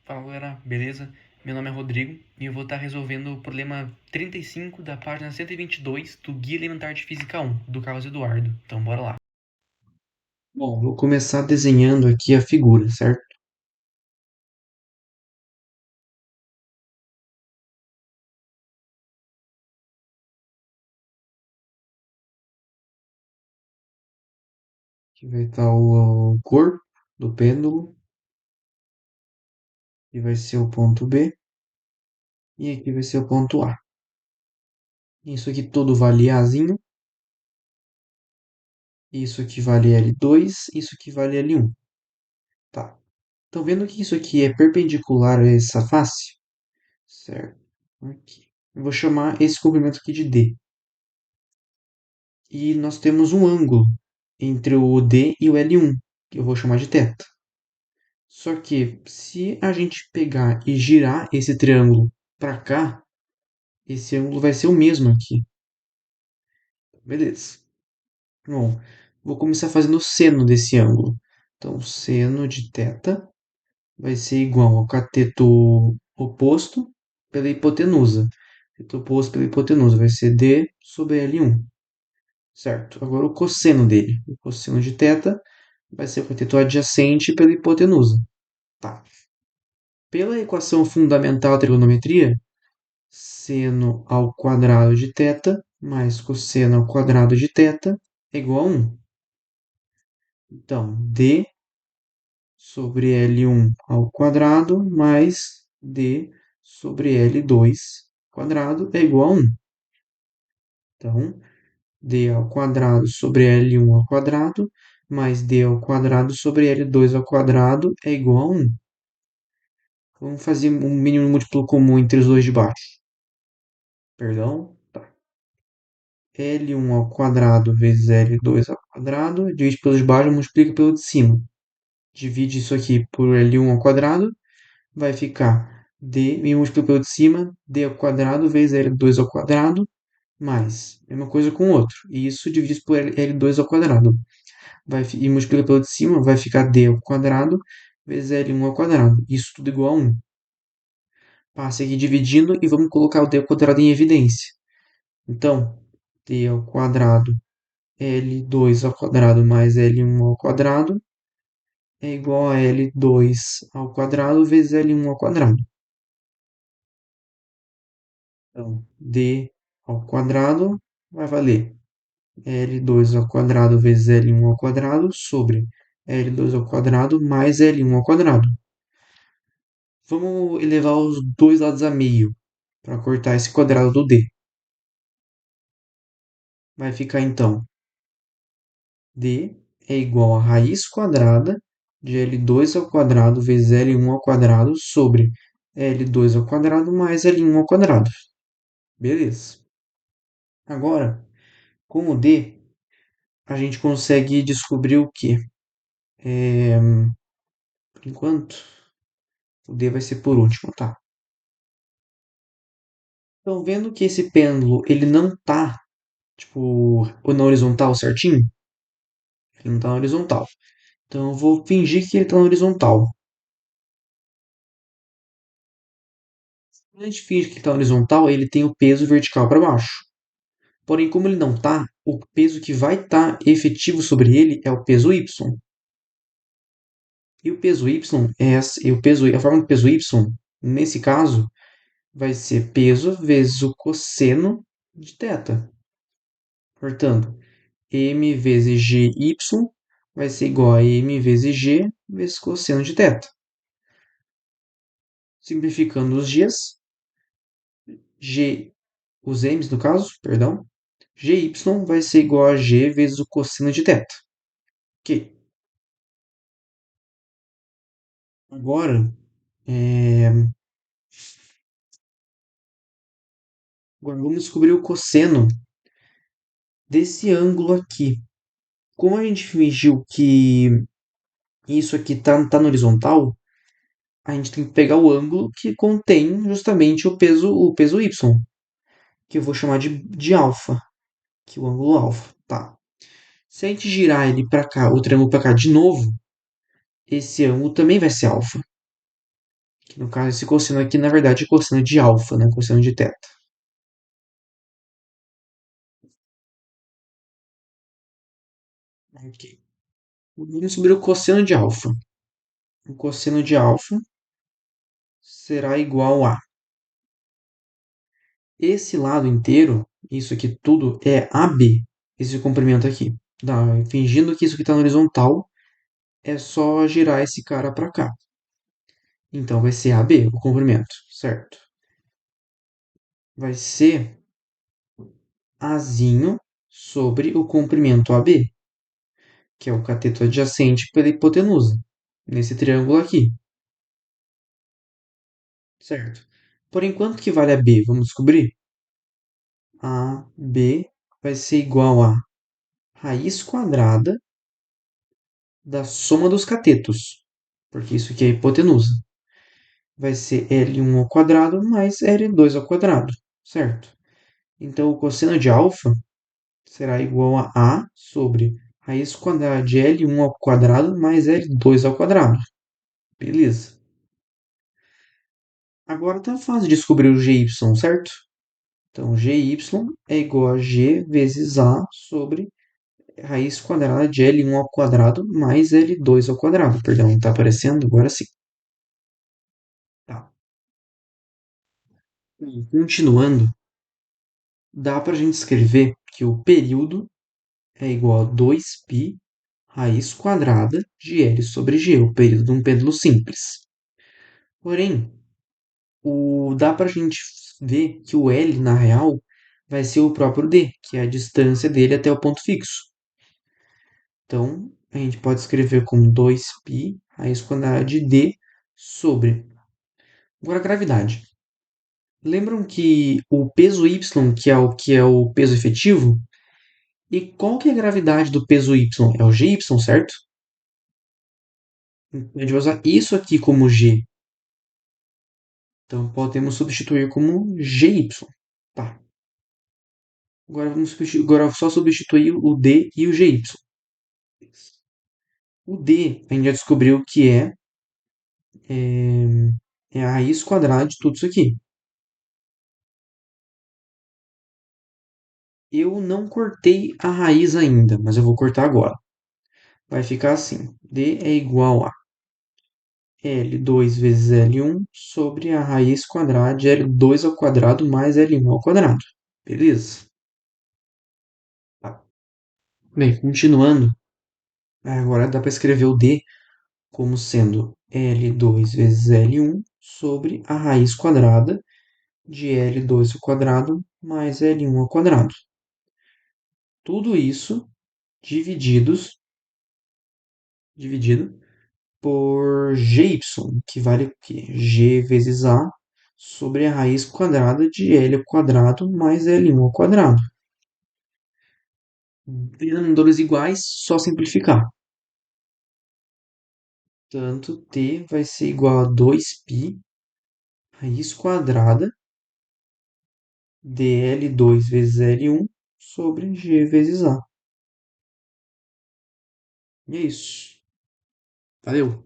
Fala galera, beleza? Meu nome é Rodrigo e eu vou estar resolvendo o problema 35 da página 122 do Guia Elementar de Física 1, do Carlos Eduardo. Então bora lá. Bom, vou começar desenhando aqui a figura, certo? Aqui vai estar o corpo do pêndulo, e vai ser o ponto B, e aqui vai ser o ponto A. Isso aqui tudo vale Azinho, isso aqui vale L2, isso aqui vale L1. Tá. Estão vendo que isso aqui é perpendicular a essa face? Certo. Aqui. Eu vou chamar esse comprimento aqui de D. E nós temos um ângulo entre o D e o L1, que eu vou chamar de θ. Só que se a gente pegar e girar esse triângulo para cá, esse ângulo vai ser o mesmo aqui. Beleza. Bom, vou começar fazendo o seno desse ângulo. Então, seno de θ vai ser igual ao cateto oposto pela hipotenusa. Cateto oposto pela hipotenusa vai ser D sobre L1. Certo? Agora o cosseno dele. O cosseno de θ vai ser o cateto adjacente pela hipotenusa. Tá. Pela equação fundamental da trigonometria, seno ao quadrado de θ mais cosseno ao quadrado de θ é igual a 1. Então, D sobre L1 ao quadrado mais D sobre L2 quadrado é igual a 1. Então, D ao quadrado sobre L1 ao quadrado mais D ao quadrado sobre L2 ao quadrado é igual a 1. Vamos fazer um mínimo múltiplo comum entre os dois de baixo. Perdão. Tá. L1 ao quadrado vezes L2 ao quadrado, divide pelos de baixo, multiplica pelo de cima. Divide isso aqui por L1 ao quadrado, vai ficar D, e multiplica pelo de cima, D ao quadrado vezes L2 ao quadrado, mais, mesma coisa com o outro. E isso divide por L2 ao quadrado. E multiplica pelo de cima, vai ficar D ao quadrado vezes L1 ao quadrado. Isso tudo igual a 1. Passe aqui dividindo e vamos colocar o D ao quadrado em evidência. Então, D ao quadrado L2 ao quadrado mais L1 ao quadrado é igual a L2 ao quadrado vezes L1 ao quadrado. Então, D ao quadrado vai valer L2 ao quadrado vezes L1 ao quadrado sobre L2 ao quadrado mais L1 ao quadrado. Vamos elevar os dois lados a meio para cortar esse quadrado do D. Vai ficar então D é igual a raiz quadrada de L2 ao quadrado vezes L1 ao quadrado sobre L2 ao quadrado mais L1 ao quadrado. Beleza. Agora, com o D, a gente consegue descobrir o quê? Por enquanto, o D vai ser por último, tá? Então, vendo que esse pêndulo ele não tá, tipo, na horizontal certinho, ele não tá na horizontal. Então, eu vou fingir que ele tá na horizontal. Quando a gente finge que ele tá na horizontal, ele tem o peso vertical para baixo. Porém, como ele não tá, o peso que vai estar efetivo sobre ele é o peso y. E o peso y a forma do peso y, nesse caso, vai ser peso vezes o cosseno de θ. Portanto, m vezes gy vai ser igual a m vezes g vezes cosseno de θ. Simplificando os g's, g, os m's no caso, perdão, gy vai ser igual a g vezes o cosseno de θ. Ok. Agora, é, agora vamos descobrir o cosseno desse ângulo aqui. Como a gente fingiu que isso aqui tá na horizontal, a gente tem que pegar o ângulo que contém justamente o peso y, que eu vou chamar de alfa, que é o ângulo alfa, tá? Se a gente girar ele para cá, o triângulo para cá de novo, esse ângulo também vai ser alfa, Que no caso, esse cosseno aqui, na verdade, é cosseno de alfa, né? Cosseno de θ. Ok. Vamos sobre o cosseno de alfa. O cosseno de alfa será igual a esse lado inteiro, isso aqui tudo é AB, esse comprimento aqui. Fingindo que isso aqui está na horizontal, é só girar esse cara para cá. Então vai ser AB, o comprimento, certo? Vai ser Azinho sobre o comprimento AB, que é o cateto adjacente pela hipotenusa, nesse triângulo aqui, certo? Por enquanto que vale a B, vamos descobrir? A B vai ser igual a raiz quadrada da soma dos catetos, porque isso aqui é a hipotenusa. Vai ser L1 ao quadrado mais L2 ao quadrado, certo? Então, o cosseno de alfa será igual a sobre raiz quadrada de L1 ao quadrado mais L2 ao quadrado. Beleza. Agora tá fácil de descobrir o GY, certo? Então, GY é igual a G vezes A sobre raiz quadrada de L1 ao quadrado mais L2 ao quadrado. Perdão, não está aparecendo? Agora sim. Tá. Continuando, dá para a gente escrever que o período é igual a 2π raiz quadrada de L sobre G, o período de um pêndulo simples. Porém, dá para a gente ver que o L, na real, vai ser o próprio D, que é a distância dele até o ponto fixo. Então, a gente pode escrever como 2π raiz quadrada de D sobre. Agora, a gravidade. Lembram que o peso y, que é o peso efetivo, e qual que é a gravidade do peso y? É o gy, certo? Então, a gente vai usar isso aqui como g. Então, podemos substituir como gy. Tá. Agora só substituir o d e o gy. O d, a gente já descobriu que é a raiz quadrada de tudo isso aqui. Eu não cortei a raiz ainda, mas eu vou cortar agora. Vai ficar assim: d é igual a L2 vezes L1 sobre a raiz quadrada de L2 ao quadrado mais L1 ao quadrado. Beleza? Tá. Bem, continuando, agora dá para escrever o D como sendo L2 vezes L1 sobre a raiz quadrada de L2 ao quadrado mais L1 ao quadrado. Tudo isso dividido por gy, que vale o quê? G vezes A sobre a raiz quadrada de L ao quadrado mais L1 ao quadrado. Denominadores iguais, só simplificar. Tanto T vai ser igual a 2π raiz quadrada dl2 vezes L1 sobre G vezes A. E é isso. Valeu!